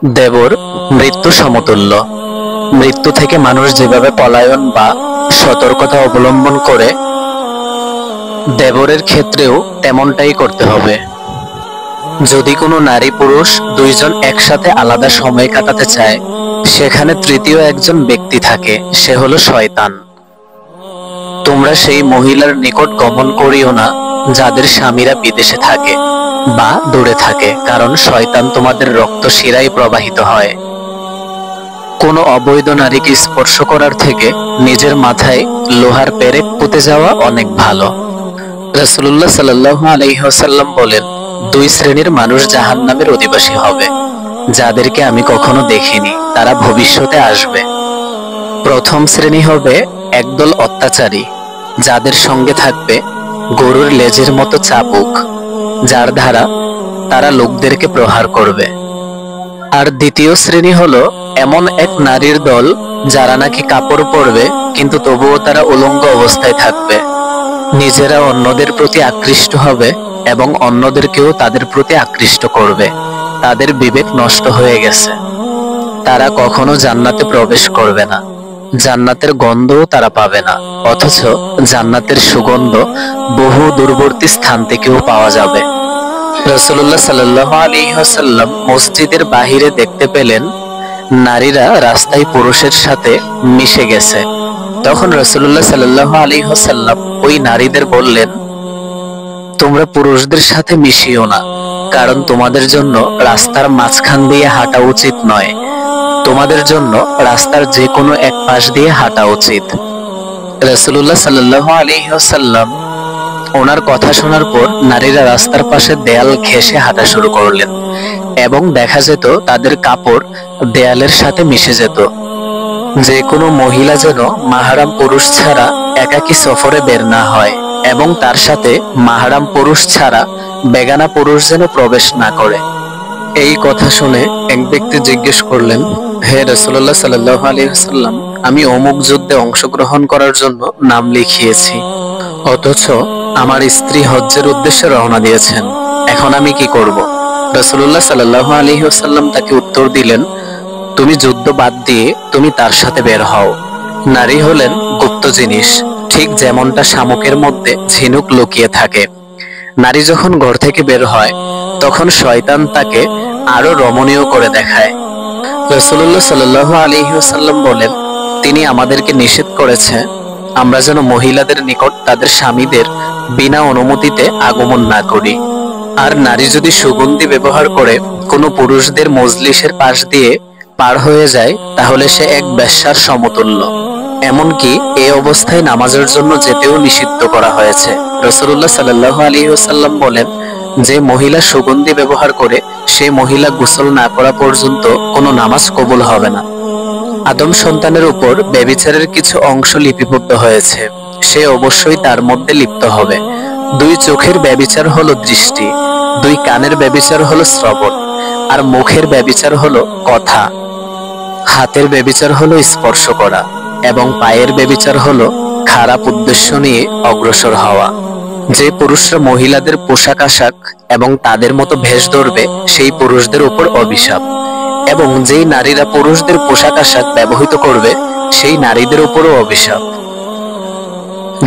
দেবর মৃত্যু সমতুল্য। মৃত্যু থেকে মানুষ যেভাবে পলায়ন বা সতর্কতা অবলম্বন করে, দেবরের ক্ষেত্রেও তেমনটাই করতে হবে। যদি কোনো নারী পুরুষ দুইজন একসাথে আলাদা সময় কাটাতে চায়, সেখানে তৃতীয় একজন ব্যক্তি থাকে, সে হলো শয়তান। তোমরা সেই মহিলার নিকট গমন করিও না যাদের স্বামীরা বিদেশে থাকে বা দূরে থাকে, কারণ শয়তান তোমাদের রক্ত শিরায় প্রবাহিত হয়। কোনো অবৈধ নারীকে স্পর্শ করার থেকে নিজের মাথায় লোহার পেরেক পুঁতে যাওয়া অনেক ভালো। রাসূলুল্লাহ সাল্লাল্লাহু আলাইহি ওয়াসাল্লাম বলেন, দুই শ্রেণীর মানুষ জাহান্নামের অধিবাসী হবে, যাদেরকে আমি কখনো দেখিনি, তারা ভবিষ্যতে আসবে। প্রথম শ্রেণী হবে একদল অত্যাচারী, যাদের সঙ্গে থাকবে গরুর লেজের মতো চাবুক, যার দ্বারা তারা লোকদেরকে প্রহার করবে। আর দ্বিতীয় শ্রেণী হলো এমন এক নারীর দল, যারা নাকি কাপড় পরবে কিন্তু তবুও তারা উলঙ্গ অবস্থায় থাকবে। নিজেরা অন্যদের প্রতি আকৃষ্ট হবে এবং অন্যদেরকেও তাদের প্রতি আকৃষ্ট করবে। তাদের বিবেক নষ্ট হয়ে গেছে, তারা কখনো জান্নাতে প্রবেশ করবে না, জান্নাতের গন্ধও তারা পাবে না, অথচ জান্নাতের সুগন্ধ বহু দূরবর্তী স্থান থেকেও পাওয়া যাবে। রাসূলুল্লাহ সাল্লাল্লাহু আলাইহি ওয়াসাল্লাম মসজিদের বাহিরে দেখতে পেলেন নারীরা রাস্তায় পুরুষের সাথে মিশে গেছে। তখন রাসূলুল্লাহ সাল্লাল্লাহু আলাইহি ওয়াসাল্লাম ওই নারীদের বললেন, তোমরা পুরুষদের সাথে মিশিও না, কারণ তোমাদের জন্য রাস্তার মাঝখান দিয়ে হাঁটা উচিত নয়, তোমাদের জন্য রাস্তার যে কোনো এক পাশ দিয়ে হাঁটা উচিত। রাসূলুল্লাহ সাল্লাল্লাহু আলাইহি ওয়াসাল্লাম ওনার কথা শোনার পর নারীরা রাস্তার পাশে দেয়াল ঘেঁষে হাঁটা শুরু করলেন এবং দেখা যেত তাদের কাপড় দেয়ালের সাথে মিশে যেত। যে কোনো মহিলা যেন মাহরাম পুরুষ ছাড়া একাকী সফরে বের না হয় এবং তার সাথে মাহরাম পুরুষ ছাড়া বেগানা পুরুষ যেন প্রবেশ না করে। এই কথা শুনে এক ব্যক্তি জিজ্ঞেস করলেন, হে রাসূলুল্লাহ সাল্লাল্লাহু আলাইহি ওয়াসাল্লাম, আমি অমুক যুদ্ধে অংশগ্রহণ করার জন্য নাম লিখিয়েছি, অথচ আমার স্ত্রী হজ্জের উদ্দেশ্যে রওনা দিয়েছেন, এখন আমি কি করব? রাসূলুল্লাহ সাল্লাল্লাহু আলাইহি ওয়াসাল্লাম তাকে উত্তর দিলেন, তুমি যুদ্ধ বাদ দিয়ে তুমি তার সাথে বের হও। নারী হলেন গুপ্ত জিনিস, ঠিক যেমনটা শামুকের মধ্যে ঝিনুক লুকিয়ে থাকে। নারী যখন ঘর থেকে বের হয়, তখন শয়তান তাকে আরো রমণীয় করে দেখায়। রাসূলুল্লাহ সাল্লাল্লাহু আলাইহি ওয়াসাল্লাম বলেন, তিনি আমাদেরকে নিষেধ করেছে আমরা যেন মহিলাদের নিকট তাদের স্বামীদের বিনা অনুমতিতে আগমন না করি। আর নারী যদি সুগন্ধি ব্যবহার করে কোনো পুরুষদের মজলিসের পাশ দিয়ে পার হয়ে যায়, তাহলে সে এক বেশ্যার সমতুল্য। এমনকি এই অবস্থায় নামাজের জন্য যেতেও নিষিদ্ধ করা হয়েছে। রাসূলুল্লাহ সাল্লাল্লাহু আলাইহি ওয়াসাল্লাম বলেন, যে মহিলা সুগন্ধি ব্যবহার করে সে মহিলা গোসল না করা পর্যন্ত কোনো নামাজ কবুল হবে না। আদম সন্তানের উপর ব্যভিচারের কিছু অংশ লিপিবদ্ধ হয়েছে, সে অবশ্যই তার মধ্যে লিপ্ত হবে। দুই চোখের ব্যভিচার হলো দৃষ্টি, দুই কানের ব্যভিচার হলো শ্রবণ, আর মুখের ব্যভিচার হলো কথা। হাতের ব্যভিচার হলো স্পর্শ করা এবং পায়ের ব্যভিচার হলো খারাপ উদ্দেশ্য নিয়ে অগ্রসর হওয়া। যে পুরুষরা মহিলাদের পোশাক আশাক এবং তাদের মতো ভেষ ধরবে, সেই পুরুষদের উপর অভিশাপ। এবং যেই নারীরা পুরুষদের পোশাক আশাক ব্যবহৃত করবে, সেই নারীদের উপরও অভিশাপ।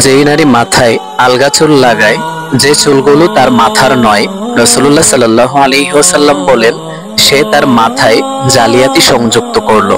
যেই নারী মাথায় আলগা চুল লাগায়, যে চুলগুলো তার মাথার নয়, রাসূলুল্লাহ সাল্লাল্লাহু আলাইহি ওয়াসাল্লাম বলেন, সে তার মাথায় জালিয়াতি সংযুক্ত করলো।